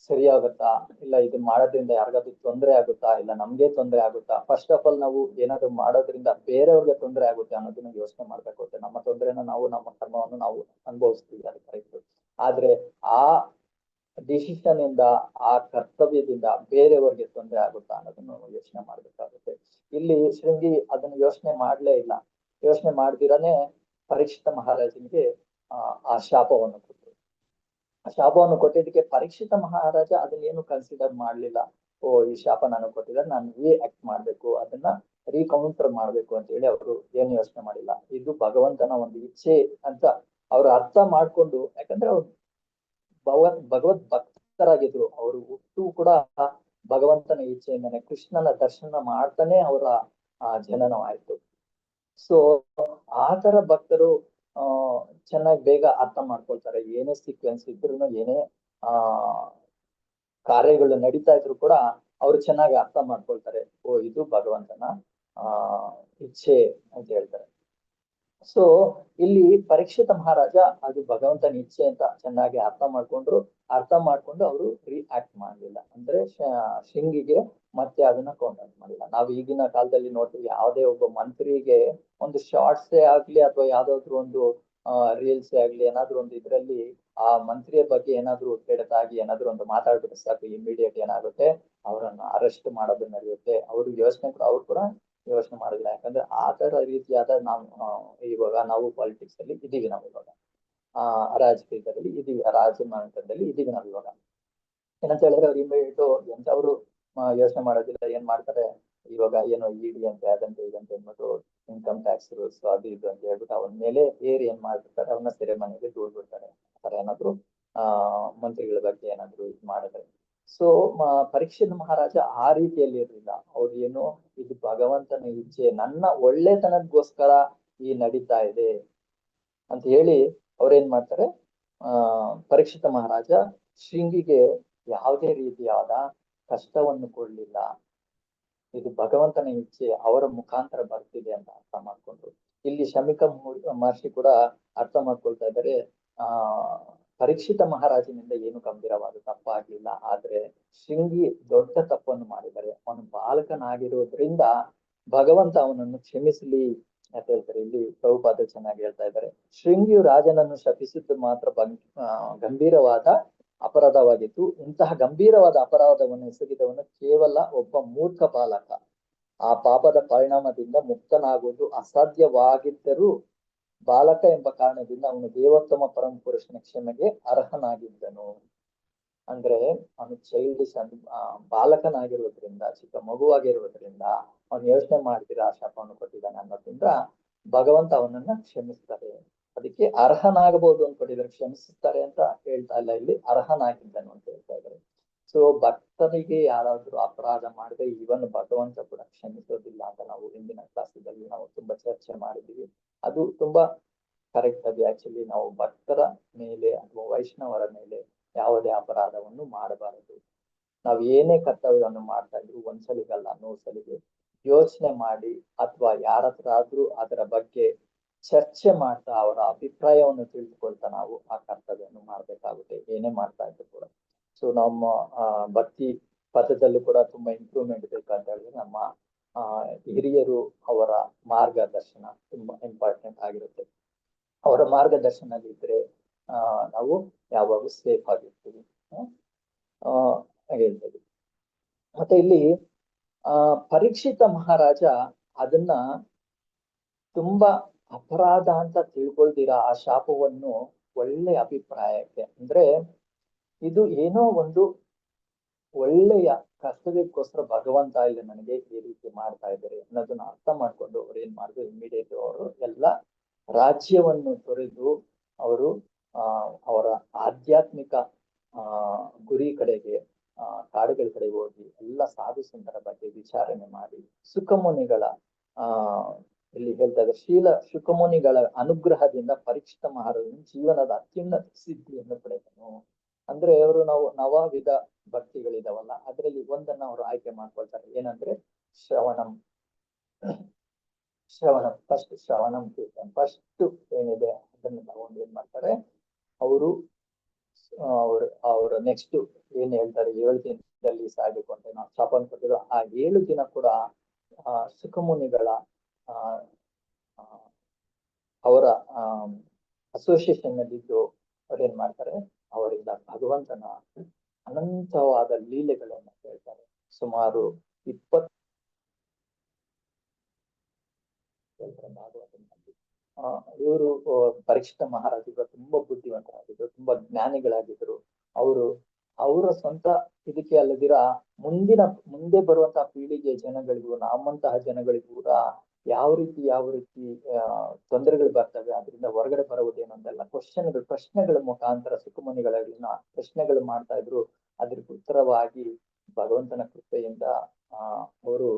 ಸರಿ ಆಗುತ್ತಾ, ಇಲ್ಲ ಇದು ಮಾಡೋದ್ರಿಂದ ಯಾರಿಗಾದ್ರೂ ತೊಂದರೆ ಆಗುತ್ತಾ, ಇಲ್ಲ ನಮ್ಗೆ ತೊಂದರೆ ಆಗುತ್ತಾ. ಫಸ್ಟ್ ಆಫ್ ಆಲ್ ನಾವು ಏನಾದ್ರು ಮಾಡೋದ್ರಿಂದ ಬೇರೆಯವ್ರಿಗೆ ತೊಂದರೆ ಆಗುತ್ತೆ ಅನ್ನೋದನ್ನ ಯೋಚನೆ ಮಾಡ್ಬೇಕಾಗುತ್ತೆ. ನಮ್ಮ ತೊಂದರೆನ ನಮ್ಮ ಕರ್ಮವನ್ನು ನಾವು ಅನುಭವಿಸ್ತೀವಿ, ಅದು ಕರೆಕ್ಟ್. ಆದ್ರೆ ಆ ಡಿಸಿಷನ್ ಇಂದ, ಆ ಕರ್ತವ್ಯದಿಂದ ಬೇರೆಯವ್ರಿಗೆ ತೊಂದರೆ ಆಗುತ್ತಾ ಅನ್ನೋದನ್ನು ಯೋಚನೆ ಮಾಡ್ಬೇಕಾಗುತ್ತೆ. ಇಲ್ಲಿ ಶೃಂಗಿ ಅದನ್ನು ಯೋಚನೆ ಮಾಡ್ಲೇ ಇಲ್ಲ. ಯೋಚನೆ ಮಾಡ್ದಿರಾನೆ ಪರೀಕ್ಷಿತ ಮಹಾರಾಜನಿಗೆ ಆ ಶಾಪವನ್ನು ಕೊಟ್ಟರು. ಆ ಶಾಪವನ್ನು ಕೊಟ್ಟಿದ್ದಕ್ಕೆ ಪರೀಕ್ಷಿತ ಮಹಾರಾಜ ಅದನ್ನೇನು ಕನ್ಸಿಡರ್ ಮಾಡ್ಲಿಲ್ಲ. ಈ ಶಾಪ ನಾನು ಕೊಟ್ಟಿದ್ರೆ ನಾನು ಆಕ್ಟ್ ಮಾಡ್ಬೇಕು, ಅದನ್ನ ರೀಕೌಂಟರ್ ಮಾಡ್ಬೇಕು ಅಂತ ಹೇಳಿ ಅವರು ಏನು ಯೋಚನೆ ಮಾಡಿಲ್ಲ. ಇದು ಭಗವಂತನ ಒಂದು ಇಚ್ಛೆ ಅಂತ ಅವ್ರು ಅರ್ಥ ಮಾಡ್ಕೊಂಡು, ಯಾಕಂದ್ರೆ ಅವ್ರು ಭಗವದ್ ಭಕ್ತರಾಗಿದ್ರು. ಅವರು ಹುಟ್ಟು ಕೂಡ ಭಗವಂತನ ಇಚ್ಛೆಯಿಂದಾನೆ, ಕೃಷ್ಣನ ದರ್ಶನ ಮಾಡ್ತಾನೆ ಅವರ ಜನನವಾಯ್ತು. ಸೊ ಆ ತರ ಭಕ್ತರು ಚೆನ್ನಾಗಿ ಬೇಗ ಅರ್ಥ ಮಾಡ್ಕೊಳ್ತಾರೆ. ಏನೇ ಸೀಕ್ವೆನ್ಸ್ ಇದ್ರು, ಏನೇ ಕಾರ್ಯಗಳು ನಡೀತಾ ಇದ್ರು ಕೂಡ ಅವ್ರು ಚೆನ್ನಾಗಿ ಅರ್ಥ ಮಾಡ್ಕೊಳ್ತಾರೆ. ಇದು ಭಗವಂತನ ಇಚ್ಛೆ ಅಂತ ಹೇಳ್ತಾರೆ. ಸೊ ಇಲ್ಲಿ ಪರೀಕ್ಷಿತ ಮಹಾರಾಜ ಅದು ಭಗವಂತನ ಇಚ್ಛೆ ಅಂತ ಚೆನ್ನಾಗಿ ಅರ್ಥ ಮಾಡ್ಕೊಂಡು ಅವರು ರಿಯಾಕ್ಟ್ ಮಾಡ್ಲಿಲ್ಲ. ಅಂದ್ರೆ ಶೃಂಗಿಗೆ ಮತ್ತೆ ಅದನ್ನ ಕಾಂಟ್ಯಾಕ್ಟ್ ಮಾಡಿಲ್ಲ. ನಾವು ಈಗಿನ ಕಾಲದಲ್ಲಿ ನೋಡ್ತೀವಿ, ಯಾವುದೇ ಒಬ್ಬ ಮಂತ್ರಿಗೆ ಒಂದು ಶಾರ್ಟ್ಸೇ ಆಗ್ಲಿ ಅಥವಾ ಯಾವ್ದಾದ್ರು ಒಂದು ರೀಲ್ಸ್ ಆಗ್ಲಿ, ಏನಾದ್ರು ಒಂದು ಇದ್ರಲ್ಲಿ ಆ ಮಂತ್ರಿಯ ಬಗ್ಗೆ ಏನಾದ್ರು ಕೆಡತಾಗಿ ಏನಾದ್ರು ಒಂದು ಮಾತಾಡ್ಬಿಟ್ಟು ಸಾಕು, ಇಮಿಡಿಯೇಟ್ ಏನಾಗುತ್ತೆ, ಅವರನ್ನ ಅರೆಸ್ಟ್ ಮಾಡೋದು ನಡೆಯುತ್ತೆ. ಅವ್ರ ಯೋಚನೆ ಕೂಡ ಅವ್ರು ಕೂಡ ಯೋಚನೆ ಮಾಡೋದಿಲ್ಲ. ಯಾಕಂದ್ರೆ ಆ ತರ ರೀತಿಯಾದ ಇವಾಗ ನಾವು ಪಾಲಿಟಿಕ್ಸ್ ಅಲ್ಲಿ ಇದೀವಿ ನಾವು ಇವಾಗ, ರಾಜಕೀಯದಲ್ಲಿ ಇದೀವಿ, ರಾಜಮನೆತನದಲ್ಲಿ ಇದೀವಿ ನಾವು ಇವಾಗ. ಏನಂತ ಹೇಳಿದ್ರೆ ಅವ್ರು ಇಮಿಡಿಯೇಟ್ ಎಂತವ್ರು ಯೋಚನೆ ಮಾಡೋದಿಲ್ಲ, ಏನ್ ಮಾಡ್ತಾರೆ ಇವಾಗ ಏನೋ ಇಡಿ ಅಂತೆ ಅದಂತೆ ಇದಂತೆ ಅಂದ್ಬಿಟ್ಟು ಇನ್ಕಮ್ ಟ್ಯಾಕ್ಸ್ ರೂಲ್ಸ್ ಅದು ಇದು ಅಂತ ಹೇಳ್ಬಿಟ್ಟು ಅವನ ಮೇಲೆ ಏರಿ ಏನ್ ಮಾಡ್ಬಿಡ್ತಾರೆ, ಅವನ್ನ ಸೆರೆಮನೆಗೆ ದೂರ್ ಬಿಡ್ತಾರೆ. ಆತರ ಏನಾದ್ರು ಮಂತ್ರಿಗಳ ಬಗ್ಗೆ ಏನಾದ್ರು ಇದು ಮಾಡಿದ್ರೆ. ಸೊ ಪರೀಕ್ಷಿತ್ ಮಹಾರಾಜ ಆ ರೀತಿಯಲ್ಲಿ ಇರಲಿಲ್ಲ. ಅವ್ರು ಏನು, ಇದು ಭಗವಂತನ ಇಚ್ಛೆ, ನನ್ನ ಒಳ್ಳೆತನಕ್ಕೋಸ್ಕರ ಈ ನಡೀತಾ ಇದೆ ಅಂತ ಹೇಳಿ ಅವ್ರೇನ್ ಮಾಡ್ತಾರೆ, ಪರೀಕ್ಷಿತ ಮಹಾರಾಜ ಶೃಂಗಿಗೆ ಯಾವುದೇ ರೀತಿಯಾದ ಕಷ್ಟವನ್ನು ಕೊಡ್ಲಿಲ್ಲ. ಇದು ಭಗವಂತನ ಇಚ್ಛೆ, ಅವರ ಮುಖಾಂತರ ಬರ್ತಿದೆ ಅಂತ ಅರ್ಥ ಮಾಡ್ಕೊಂಡ್ರು. ಇಲ್ಲಿ ಶಮಿಕ ಮಹರ್ಷಿ ಕೂಡ ಅರ್ಥ ಮಾಡ್ಕೊಳ್ತಾ ಇದ್ದಾರೆ, ಪರೀಕ್ಷಿತ ಮಹಾರಾಜನಿಂದ ಏನು ಗಂಭೀರವಾದ ತಪ್ಪಾಗ್ಲಿಲ್ಲ, ಆದ್ರೆ ಶೃಂಗಿ ದೊಡ್ಡ ತಪ್ಪನ್ನು ಮಾಡಿದ್ದಾರೆ. ಅವನು ಬಾಲಕನಾಗಿರೋದ್ರಿಂದ ಭಗವಂತ ಅವನನ್ನು ಕ್ಷಮಿಸಲಿ ಅಂತ ಹೇಳ್ತಾರೆ. ಇಲ್ಲಿ ಪ್ರಭುಪಾದ ಚೆನ್ನಾಗಿ ಹೇಳ್ತಾ ಇದ್ದಾರೆ, ಶೃಂಗಿಯು ರಾಜನನ್ನು ಶಪಿಸಿದ್ದು ಮಾತ್ರ ಗಂಭೀರವಾದ ಅಪರಾಧವಾಗಿತ್ತು. ಇಂತಹ ಗಂಭೀರವಾದ ಅಪರಾಧವನ್ನು ಎಸಗಿದವನು ಕೇವಲ ಒಬ್ಬ ಮೂರ್ಖ ಬಾಲಕ. ಆ ಪಾಪದ ಪರಿಣಾಮದಿಂದ ಮುಕ್ತನಾಗುವುದು ಅಸಾಧ್ಯವಾಗಿದ್ದರೂ ಬಾಲಕ ಎಂಬ ಕಾರಣದಿಂದ ಅವನು ದೇವೋತ್ತಮ ಪರಮ ಪುರುಷನ ಕ್ಷಮೆಗೆ ಅರ್ಹನಾಗಿದ್ದನು. ಅಂದ್ರೆ ಅವನು ಚೈಲ್ಡಿಶ್ ಬಾಲಕನಾಗಿರೋದ್ರಿಂದ, ಚಿಕ್ಕ ಮಗುವಾಗಿರೋದ್ರಿಂದ ಅವನು ಯೋಚನೆ ಮಾಡ್ತೀರಾ ಶಾಪವನ್ನು ಕೊಟ್ಟಿದ್ದಾನೆ ಅನ್ನೋದ್ರಿಂದ ಭಗವಂತ ಅವನನ್ನ ಕ್ಷಮಿಸ್ತಾರೆ. ಅದಕ್ಕೆ ಅರ್ಹನಾಗಬಹುದು ಅಂದ್ಕೊಂಡಿದ್ದಾರೆ, ಕ್ಷಮಿಸುತ್ತಾರೆ ಅಂತ ಹೇಳ್ತಾ ಇಲ್ಲ, ಇಲ್ಲಿ ಅರ್ಹನಾಗಿದ್ದನು ಅಂತ ಹೇಳ್ತಾ ಇದ್ದಾರೆ. ಸೊ ಭಕ್ತನಿಗೆ ಯಾರಾದ್ರೂ ಅಪರಾಧ ಮಾಡಿದ್ರೆ ಇವನ್ ಭಗವಂತ ಕೂಡ ಕ್ಷಮಿಸೋದಿಲ್ಲ ಅಂತ ನಾವು ಹಿಂದಿನ ಕ್ಲಾಸಲ್ಲಿ ನಾವು ತುಂಬಾ ಚರ್ಚೆ ಮಾಡಿದೀವಿ. ಅದು ತುಂಬಾ ಕರೆಕ್ಟ್. ಅದು ಆಕ್ಚುಲಿ ನಾವು ಭಕ್ತರ ಮೇಲೆ ಅಥವಾ ವೈಷ್ಣವರ ಮೇಲೆ ಯಾವುದೇ ಅಪರಾಧವನ್ನು ಮಾಡಬಾರದು. ನಾವು ಏನೇ ಕರ್ತವ್ಯವನ್ನು ಮಾಡ್ತಾ ಇದ್ರು ಒಂದ್ಸಲಿಗಲ್ಲ 100 ಸಲಿಗೆ ಯೋಚನೆ ಮಾಡಿ, ಅಥವಾ ಯಾರ ಹತ್ರ ಆದ್ರೂ ಅದರ ಬಗ್ಗೆ ಚರ್ಚೆ ಮಾಡ್ತಾ ಅವರ ಅಭಿಪ್ರಾಯವನ್ನು ತಿಳಿದುಕೊಳ್ತಾ ನಾವು ಆ ಕರ್ತವ್ಯವನ್ನು ಮಾಡ್ಬೇಕಾಗುತ್ತೆ, ಏನೇ ಮಾಡ್ತಾ ಇದ್ರು ಕೂಡ. ಸೊ ನಮ್ಮ ಭಕ್ತಿ ಪಥದಲ್ಲೂ ಕೂಡ ತುಂಬಾ ಇಂಪ್ರೂವ್ಮೆಂಟ್ ಬೇಕಂತ ಹೇಳಿದ್ರೆ ನಮ್ಮ ಹಿರಿಯರು ಅವರ ಮಾರ್ಗದರ್ಶನ ತುಂಬಾ ಇಂಪಾರ್ಟೆಂಟ್ ಆಗಿರುತ್ತೆ. ಅವರ ಮಾರ್ಗದರ್ಶನದಲ್ಲಿ ಇದ್ರೆ ನಾವು ಯಾವಾಗಲೂ ಸೇಫ್ ಆಗಿರ್ತೀವಿ ಹೇಳ್ತೇವೆ. ಮತ್ತೆ ಇಲ್ಲಿ ಪರೀಕ್ಷಿತ ಮಹಾರಾಜ ಅದನ್ನ ತುಂಬಾ ಅಪರಾಧ ಅಂತ ತಿಳ್ಕೊಳ್ದಿರ ಆ ಶಾಪವನ್ನು ಒಳ್ಳೆ ಅಭಿಪ್ರಾಯಕ್ಕೆ, ಅಂದ್ರೆ ಇದು ಏನೋ ಒಂದು ಒಳ್ಳೆಯ ಕರ್ತವ್ಯಕ್ಕೋಸ್ಕರ ಭಗವಂತ ಇಲ್ಲಿ ನನಗೆ ಈ ರೀತಿ ಮಾಡ್ತಾ ಇದ್ದಾರೆ ಅನ್ನೋದನ್ನ ಅರ್ಥ ಮಾಡ್ಕೊಂಡು ಅವ್ರು ಏನ್ ಮಾಡಿದ್ರು, ಇಮಿಡಿಯೇಟ್ ಅವರು ಎಲ್ಲ ರಾಜ್ಯವನ್ನು ತೊರೆದು ಅವರು ಅವರ ಆಧ್ಯಾತ್ಮಿಕ ಗುರಿ ಕಡೆಗೆ ಕಾಡುಗಳ ಕಡೆಗೆ ಹೋಗಿ ಎಲ್ಲ ಸಾಧು ಸಂತರ ಬಗ್ಗೆ ವಿಚಾರಣೆ ಮಾಡಿ ಸುಖಮುನಿಗಳ ಇಲ್ಲಿ ಹೇಳ್ತಾ ಇದ್ದಾರೆ, ಸುಖಮುನಿಗಳ ಅನುಗ್ರಹದಿಂದ ಪರೀಕ್ಷಿತ ಮಹಾರಾಜನ ಜೀವನದ ಅತ್ಯುನ್ನತ ಸಿದ್ಧಿಯನ್ನು ಪಡೆದನು. ಅಂದ್ರೆ ಅವರು ನವವಿಧ ಭಕ್ತಿಗಳಿದಾವಲ್ಲ, ಅದರಲ್ಲಿ ಒಂದನ್ನ ಅವರು ಆಯ್ಕೆ ಮಾಡ್ಕೊಳ್ತಾರೆ. ಏನಂದ್ರೆ ಶ್ರವಣಂ ಫಸ್ಟ್ ಶ್ರವಣಂ ಕೀರ್ತನ್ ಫಸ್ಟ್ ಏನಿದೆ ಅದನ್ನ ತಗೊಂಡು ಏನ್ ಮಾಡ್ತಾರೆ ಅವರು ನೆಕ್ಸ್ಟ್ ಏನ್ ಹೇಳ್ತಾರೆ, 7 ದಿನದಲ್ಲಿ ಸಾಯ್ಬೇಕು ಅಂತ ನಾವು ಶಾಪನ್ ಕೊಟ್ಟಿದ್ರು. ಆ 7 ದಿನ ಕೂಡ ಸುಖಮುನಿಗಳ ಅವರ ಅಸೋಸಿಯೇಷನ್ ನಲ್ಲಿದ್ದು ಅವ್ರೇನ್ ಮಾಡ್ತಾರೆ, ಅವರಿಂದ ಭಗವಂತನ ಅನಂತವಾದ ಲೀಲೆಗಳನ್ನು ಹೇಳ್ತಾರೆ. ಸುಮಾರು 20 ಇವರು ಪರೀಕ್ಷಿತ ಮಹಾರಾಜರು ತುಂಬಾ ಬುದ್ಧಿವಂತರಾಗಿದ್ರು, ತುಂಬಾ ಜ್ಞಾನಿಗಳಾಗಿದ್ರು. ಅವರ ಸ್ವಂತ ಇದಕ್ಕೆ ಅಲ್ಲದಿರ ಮುಂದೆ ಬರುವಂತಹ ಪೀಳಿಗೆ ಜನಗಳಿಗೂ ನಮ್ಮಂತಹ ಜನಗಳಿಗೂ ಕೂಡ ಯಾವ ರೀತಿ ತೊಂದರೆಗಳು ಬರ್ತವೆ, ಅದರಿಂದ ಹೊರಗಡೆ ಬರುವುದೇನೊಂದಲ್ಲ ಪ್ರಶ್ನೆಗಳ ಮುಖಾಂತರ ಸುಖಮುನಿಗಳನ್ನ ಪ್ರಶ್ನೆಗಳು ಮಾಡ್ತಾ ಇದ್ರು. ಅದಕ್ಕೆ ಉತ್ತರವಾಗಿ ಭಗವಂತನ ಕೃಪೆಯಿಂದ ಅವರು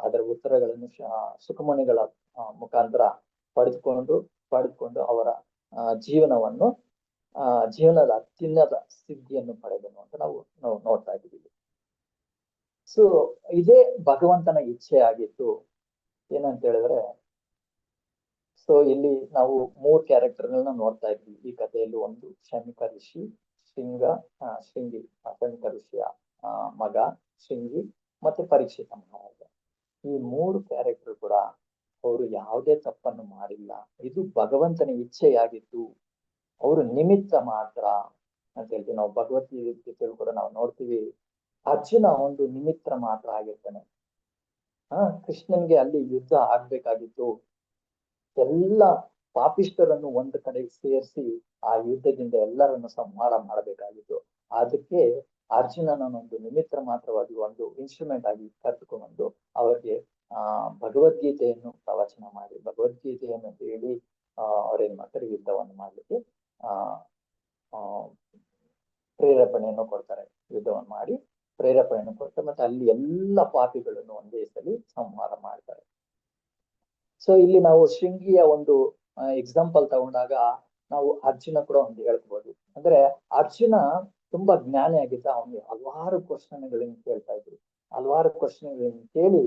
ಅದರ ಉತ್ತರಗಳನ್ನು ಸುಖಮುನಿಗಳ ಮುಖಾಂತರ ಪಡೆದುಕೊಂಡು ಅವರ ಜೀವನದ ಅತ್ಯುನ್ನತ ಸಿದ್ಧಿಯನ್ನು ಪಡೆದನು ಅಂತ ನಾವು ನೋಡ್ತಾ ಇದ್ದೀವಿ. ಸೊ ಇದೇ ಭಗವಂತನ ಇಚ್ಛೆ ಆಗಿತ್ತು. ಏನಂತ ಹೇಳಿದ್ರೆ, ಸೊ ಇಲ್ಲಿ ನಾವು 3 ಕ್ಯಾರೆಕ್ಟರ್ಗಳನ್ನ ನೋಡ್ತಾ ಇದ್ವಿ ಈ ಕಥೆಯಲ್ಲಿ. ಒಂದು ಶಮಿಕ ಋಷಿ, ಶೃಂಗಿ ಶಮಿಕ ಋಷಿಯ ಮಗ ಶೃಂಗಿ, ಮತ್ತೆ ಪರೀಕ್ಷಿತ ಮಹಾರಾಜ. ಈ 3 ಕ್ಯಾರೆಕ್ಟರ್ ಕೂಡ ಅವರು ಯಾವುದೇ ತಪ್ಪನ್ನು ಮಾಡಿಲ್ಲ. ಇದು ಭಗವಂತನ ಇಚ್ಛೆಯಾಗಿತ್ತು, ಅವರು ನಿಮಿತ್ತ ಮಾತ್ರ ಅಂತ ಹೇಳ್ತೀವಿ ನಾವು. ಭಗವದ್ಗೀತೆಗಳು ಕೂಡ ನಾವು ನೋಡ್ತೀವಿ, ಅರ್ಜುನ ಒಂದು ನಿಮಿತ್ತ ಮಾತ್ರ ಆಗಿರ್ತಾನೆ. ಕೃಷ್ಣನ್ಗೆ ಅಲ್ಲಿ ಯುದ್ಧ ಆಗ್ಬೇಕಾಗಿತ್ತು. ಎಲ್ಲ ಪಾಪಿಷ್ಟರನ್ನು ಒಂದು ಕಡೆ ಸೇರಿಸಿ ಆ ಯುದ್ಧದಿಂದ ಎಲ್ಲರನ್ನು ಸಂಹಾರ ಮಾಡಬೇಕಾಗಿತ್ತು. ಅದಕ್ಕೆ ಅರ್ಜುನನನ್ನೊಂದು ನಿಮಿತ್ತ ಮಾತ್ರವಾಗಿ ಒಂದು ಇನ್ಸ್ಟ್ರೂಮೆಂಟ್ ಆಗಿ ಕರೆದುಕೊಂಡು ಅವರಿಗೆ ಭಗವದ್ಗೀತೆಯನ್ನು ಪ್ರವಚನ ಮಾಡಿ ಭಗವದ್ಗೀತೆಯನ್ನು ಹೇಳಿ ಅವ್ರೇನ್ ಮಾಡ್ತಾರೆ, ಯುದ್ಧವನ್ನು ಮಾಡ್ಲಿಕ್ಕೆ ಪ್ರೇರೇಪಣೆಯನ್ನು ಕೊಡ್ತಾರೆ. ಯುದ್ಧವನ್ನು ಮಾಡಿ ಪ್ರೇರೇಪಣೆಯನ್ನು ಕೊಡ್ತಾರೆ. ಮತ್ತೆ ಅಲ್ಲಿ ಎಲ್ಲ ಪಾಪಿಗಳನ್ನು ಒಂದೇ ಸಲ ಸಂಹಾರ ಮಾಡ್ತಾರೆ. ಸೊ ಇಲ್ಲಿ ನಾವು ಶೃಂಗಿಯ ಒಂದು ಎಕ್ಸಾಂಪಲ್ ತಗೊಂಡಾಗ ನಾವು ಅರ್ಜುನ ಕೂಡ ಒಂದು ಹೇಳ್ಬೋದು. ಅಂದ್ರೆ ಅರ್ಜುನ ತುಂಬಾ ಜ್ಞಾನಿ ಆಗಿದ್ದ. ಅವನಿಗೆ ಹಲವಾರು ಕ್ವಶನ್ಗಳನ್ನು ಕೇಳ್ತಾ ಇದ್ರು. ಹಲವಾರು ಕ್ವಶನ್ಗಳನ್ನು ಕೇಳಿ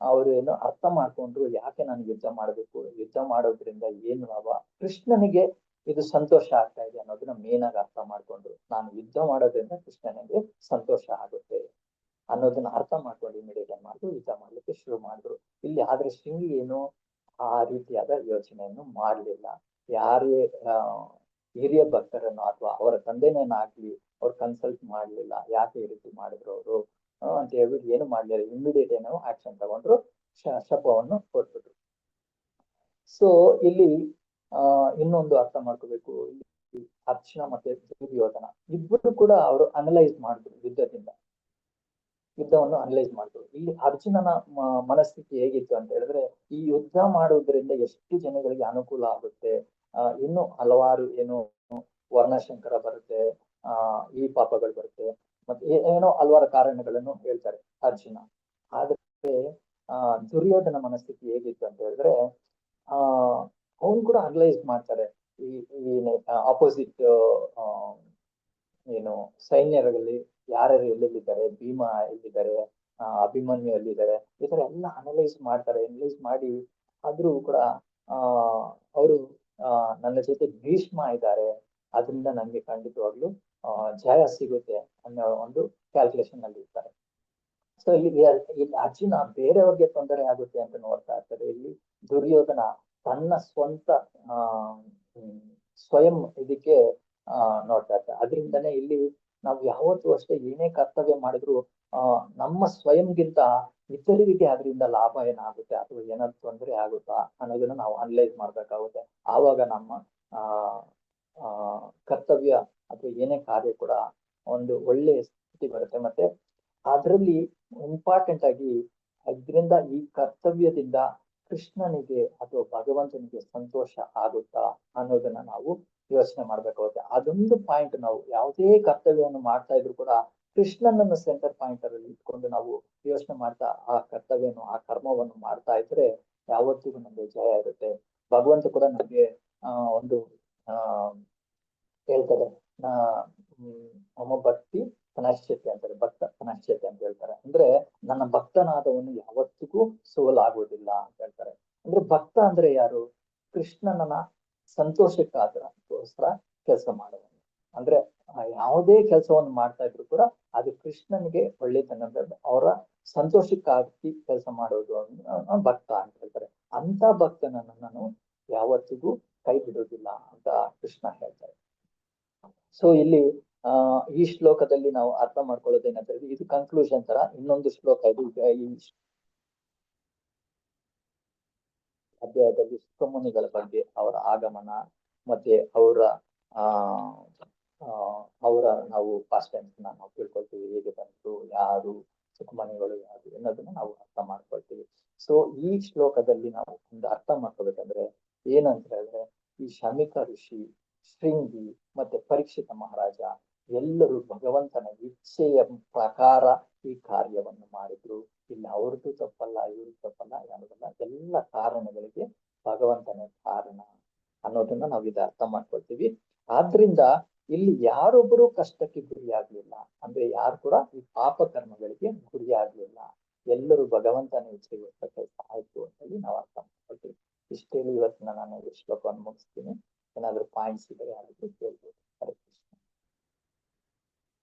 ಅವ್ರು ಏನು ಅರ್ಥ ಮಾಡ್ಕೊಂಡ್ರು, ಯಾಕೆ ನಾನು ಯುದ್ಧ ಮಾಡ್ಬೇಕು, ಯುದ್ಧ ಮಾಡೋದ್ರಿಂದ ಏನು ಲಾಭ, ಕೃಷ್ಣನಿಗೆ ಇದು ಸಂತೋಷ ಆಗ್ತಾ ಇದೆ ಅನ್ನೋದನ್ನ ಮೇನ್ ಆಗಿ ಅರ್ಥ ಮಾಡ್ಕೊಂಡ್ರು. ನಾನು ಯುದ್ಧ ಮಾಡೋದ್ರಿಂದ ಕೃಷ್ಣನಿಗೆ ಸಂತೋಷ ಆಗುತ್ತೆ ಅನ್ನೋದನ್ನ ಅರ್ಥ ಮಾಡ್ಕೊಂಡು ಇಮಿಡಿಯೇಟ್ ಆಗಿ ಮಾಡಿ ಯುದ್ಧ ಮಾಡ್ಲಿಕ್ಕೆ ಶುರು ಮಾಡಿದ್ರು. ಇಲ್ಲಿ ಆದ್ರೆ ಶೃಂಗಿ ಏನು ಆ ರೀತಿಯಾದ ಯೋಚನೆಯನ್ನು ಮಾಡ್ಲಿಲ್ಲ. ಯಾರೇ ಹಿರಿಯ ಭಕ್ತರನ್ನು ಅಥವಾ ಅವರ ತಂದೆನೇನಾಗ್ಲಿ ಅವ್ರು ಕನ್ಸಲ್ಟ್ ಮಾಡ್ಲಿಲ್ಲ. ಯಾಕೆ ಈ ರೀತಿ ಮಾಡಿದ್ರು ಅವರು ಅಂತ ಹೇಳ್ಬಿಟ್ಟು ಏನು ಮಾಡ್ಲಿಲ್ಲ. ಇಮಿಡಿಯೇಟ್ ಏನೋ ಆಕ್ಷನ್ ತಗೊಂಡ್ರು, ಶಪವನ್ನು ಕೊಟ್ಬಿಟ್ರು. ಸೊ ಇಲ್ಲಿ ಇನ್ನೊಂದು ಅರ್ಥ ಮಾಡ್ಕೋಬೇಕು. ಅರ್ಜುನ ಮತ್ತೆ ದುರ್ಯೋಧನ ಇಬ್ಬರು ಕೂಡ ಅವರು ಅನಲೈಸ್ ಮಾಡಿದ್ರು. ಯುದ್ಧವನ್ನು ಅನಲೈಸ್ ಮಾಡಿದ್ರು. ಇಲ್ಲಿ ಅರ್ಜುನನ ಮನಸ್ಥಿತಿ ಹೇಗಿತ್ತು ಅಂತ ಹೇಳಿದ್ರೆ, ಈ ಯುದ್ಧ ಮಾಡುವುದರಿಂದ ಎಷ್ಟು ಜನಗಳಿಗೆ ಅನುಕೂಲ ಆಗುತ್ತೆ, ಇನ್ನು ಹಲವಾರು ಏನು ವರ್ಣಶಂಕರ ಬರುತ್ತೆ, ಈ ಪಾಪಗಳು ಬರುತ್ತೆ, ಮತ್ತೆ ಏನೋ ಹಲವಾರು ಕಾರಣಗಳನ್ನು ಹೇಳ್ತಾರೆ ಅರ್ಜುನ. ಆದ್ರೆ ದುರ್ಯೋಧನ ಮನಸ್ಥಿತಿ ಹೇಗಿತ್ತು ಅಂತ ಹೇಳಿದ್ರೆ, ಅವನು ಕೂಡ ಅನಲೈಸ್ ಮಾಡ್ತಾರೆ. ಈ ಆಪೋಸಿಟ್ ಏನು ಸೈನ್ಯರಲ್ಲಿ ಯಾರ್ಯಾರು ಎಲ್ಲೆಲ್ಲಿದ್ದಾರೆ, ಭೀಮ ಎಲ್ಲಿದ್ದಾರೆ, ಅಭಿಮನ್ಯು ಎಲ್ಲಿದ್ದಾರೆ, ಈ ತರ ಎಲ್ಲ ಅನಲೈಸ್ ಮಾಡ್ತಾರೆ. ಅನಲೈಸ್ ಮಾಡಿ ಆದ್ರೂ ಕೂಡ ಅವರು ನನ್ನ ಜೊತೆ ಭೀಷ್ಮ ಇದ್ದಾರೆ, ಅದರಿಂದ ನಂಗೆ ಖಂಡಿತವಾಗ್ಲು ಜಯ ಸಿಗುತ್ತೆ ಅನ್ನೋ ಒಂದು ಕ್ಯಾಲ್ಕುಲೇಷನ್ ಅಲ್ಲಿ ಇರ್ತಾರೆ. ಸೊ ಇಲ್ಲಿ ಅರ್ಜುನ ಬೇರೆಯವ್ರಿಗೆ ತೊಂದರೆ ಆಗುತ್ತೆ ಅಂತ ನೋಡ್ತಾ ಇರ್ತಾರೆ. ಇಲ್ಲಿ ದುರ್ಯೋಧನ ತನ್ನ ಸ್ವಂತ ಸ್ವಯಂ ಇದಕ್ಕೆ ನೋಡ್ತಾ ಇರ್ತಾರೆ. ಅದರಿಂದನೇ ಇಲ್ಲಿ ನಾವು ಯಾವತ್ತೂ ಅಷ್ಟೇ ಏನೇ ಕರ್ತವ್ಯ ಮಾಡಿದ್ರು ನಮ್ಮ ಸ್ವಯಂಗಿಂತ ಇತರರಿಗೆ ಅದರಿಂದ ಲಾಭ ಏನಾಗುತ್ತೆ ಅಥವಾ ಏನಾದ್ರು ತೊಂದರೆ ಆಗುತ್ತಾ ಅನ್ನೋದನ್ನ ನಾವು ಅನಲೈಸ್ ಮಾಡ್ಬೇಕಾಗುತ್ತೆ. ಆವಾಗ ನಮ್ಮ ಕರ್ತವ್ಯ ಅಥವಾ ಏನೇ ಕಾರ್ಯ ಕೂಡ ಒಂದು ಒಳ್ಳೆಯ ಸ್ಥಿತಿ ಬರುತ್ತೆ. ಮತ್ತೆ ಅದರಲ್ಲಿ ಇಂಪಾರ್ಟೆಂಟ್ ಆಗಿ ಇದರಿಂದ ಈ ಕರ್ತವ್ಯದಿಂದ ಕೃಷ್ಣನಿಗೆ ಅಥವಾ ಭಗವಂತನಿಗೆ ಸಂತೋಷ ಆಗುತ್ತಾ ಅನ್ನೋದನ್ನ ನಾವು ಯೋಚನೆ ಮಾಡ್ಬೇಕಾಗುತ್ತೆ. ಅದೊಂದು ಪಾಯಿಂಟ್, ನಾವು ಯಾವುದೇ ಕರ್ತವ್ಯವನ್ನು ಮಾಡ್ತಾ ಇದ್ರು ಕೂಡ ಕೃಷ್ಣನನ್ನು ಸೆಂಟರ್ ಪಾಯಿಂಟ್ ಅಲ್ಲಿ ಇಟ್ಕೊಂಡು ನಾವು ಯೋಚನೆ ಮಾಡ್ತಾ ಆ ಕರ್ತವ್ಯವನ್ನು ಆ ಕರ್ಮವನ್ನು ಮಾಡ್ತಾ ಇದ್ರೆ ಯಾವತ್ತಿಗೂ ನಮ್ಗೆ ಜಯ ಇರುತ್ತೆ. ಭಗವಂತ ಕೂಡ ನಮ್ಗೆ ಒಂದು ಹೇಳ್ತಾರೆ, ನಮ್ಮ ಭಕ್ತಿ ಪನಶ್ಯತೆ ಅಂತಾರೆ, ಭಕ್ತ ಪನಶ್ಯತೆ ಅಂತ ಹೇಳ್ತಾರೆ. ಅಂದ್ರೆ ನನ್ನ ಭಕ್ತನಾದವನು ಯಾವತ್ತಿಗೂ ಸೋಲಾಗುವುದಿಲ್ಲ ಅಂತ ಹೇಳ್ತಾರೆ. ಅಂದ್ರೆ ಭಕ್ತ ಅಂದ್ರೆ ಯಾರು? ಕೃಷ್ಣನನ್ನ ಸಂತೋಷಕ್ಕೋಸ್ಕರ ಕೆಲಸ ಮಾಡುವನು. ಅಂದ್ರೆ ಯಾವುದೇ ಕೆಲಸವನ್ನು ಮಾಡ್ತಾ ಇದ್ರು ಕೂಡ ಅದು ಕೃಷ್ಣನಿಗೆ ಒಳ್ಳೆತನ, ಅವರ ಸಂತೋಷಕ್ಕಾಗಿ ಕೆಲಸ ಮಾಡೋದು ಭಕ್ತ ಅಂತ ಹೇಳ್ತಾರೆ. ಅಂತ ಭಕ್ತನನ್ನು ನಾನು ಯಾವತ್ತಿಗೂ ಕೈ ಬಿಡೋದಿಲ್ಲ ಅಂತ ಕೃಷ್ಣ ಹೇಳ್ತಾರೆ. ಸೊ ಇಲ್ಲಿ ಈ ಶ್ಲೋಕದಲ್ಲಿ ನಾವು ಅರ್ಥ ಮಾಡ್ಕೊಳ್ಳೋದೇನಂದ್ರೆ, ಇದು ಕನ್ಕ್ಲೂಷನ್ ತರ. ಇನ್ನೊಂದು ಶ್ಲೋಕ ಇದು ಈ ಅಧ್ಯಾಯದಲ್ಲಿ ಸುಖಮುನಿಗಳ ಬಗ್ಗೆ ಅವರ ಆಗಮನ ಮತ್ತೆ ಅವರ ನಾವು ಪಾಸ್ಟ್ ಟೈಮ್ಸ್ ನಾವು ತಿಳ್ಕೊಳ್ತೀವಿ, ಹೇಗೆ ಬಂತು, ಯಾರು ಸುಖಮನಿಗಳು ಯಾರು ಅನ್ನೋದನ್ನ ನಾವು ಅರ್ಥ ಮಾಡ್ಕೊಳ್ತೀವಿ. ಸೊ ಈ ಶ್ಲೋಕದಲ್ಲಿ ನಾವು ಒಂದು ಅರ್ಥ ಮಾಡ್ಕೋಬೇಕಂದ್ರೆ ಏನಂತ ಹೇಳಿದ್ರೆ, ಈ ಶಮಿಕ ಋಷಿ, ಶೃಂಗಿ ಮತ್ತೆ ಪರೀಕ್ಷಿತ ಮಹಾರಾಜ ಎಲ್ಲರೂ ಭಗವಂತನ ಇಚ್ಛೆಯ ಪ್ರಕಾರ ಈ ಕಾರ್ಯವನ್ನು ಮಾಡಿದ್ರು. ಇಲ್ಲಿ ಅವ್ರದ್ದು ತಪ್ಪಲ್ಲ, ಇವ್ರದ್ದು ತಪ್ಪಲ್ಲ, ಯಾವುದಲ್ಲ, ಎಲ್ಲ ಕಾರಣಗಳಿಗೆ ಭಗವಂತನೇ ಕಾರಣ ಅನ್ನೋದನ್ನ ನಾವು ಇದು ಅರ್ಥ ಮಾಡ್ಕೊಳ್ತೀವಿ. ಆದ್ರಿಂದ ಇಲ್ಲಿ ಯಾರೊಬ್ಬರು ಕಷ್ಟಕ್ಕೆ ಗುರಿಯಾಗ್ಲಿಲ್ಲ, ಅಂದ್ರೆ ಯಾರು ಕೂಡ ಈ ಪಾಪ ಕರ್ಮಗಳಿಗೆ ಗುರಿಯಾಗ್ಲಿಲ್ಲ. ಎಲ್ಲರೂ ಭಗವಂತನ ಇಚ್ಛೆಗೋಸ್ಕರ ಕೆಲಸ ಆಯ್ತು ಅಂತ ಹೇಳಿ ನಾವು ಅರ್ಥ ಮಾಡ್ಕೊಳ್ತೀವಿ. ಇಷ್ಟೇಳಿ ಇವತ್ತಿನ ನಾನು ಶ್ಲೋಕವನ್ನು ಮುಗಿಸ್ತೀನಿ. ಏನಾದ್ರು ಪಾಯಿಂಟ್ಸ್ ಇದ್ರೆ ಯಾರಾದ್ರೂ ಕೇಳಿ.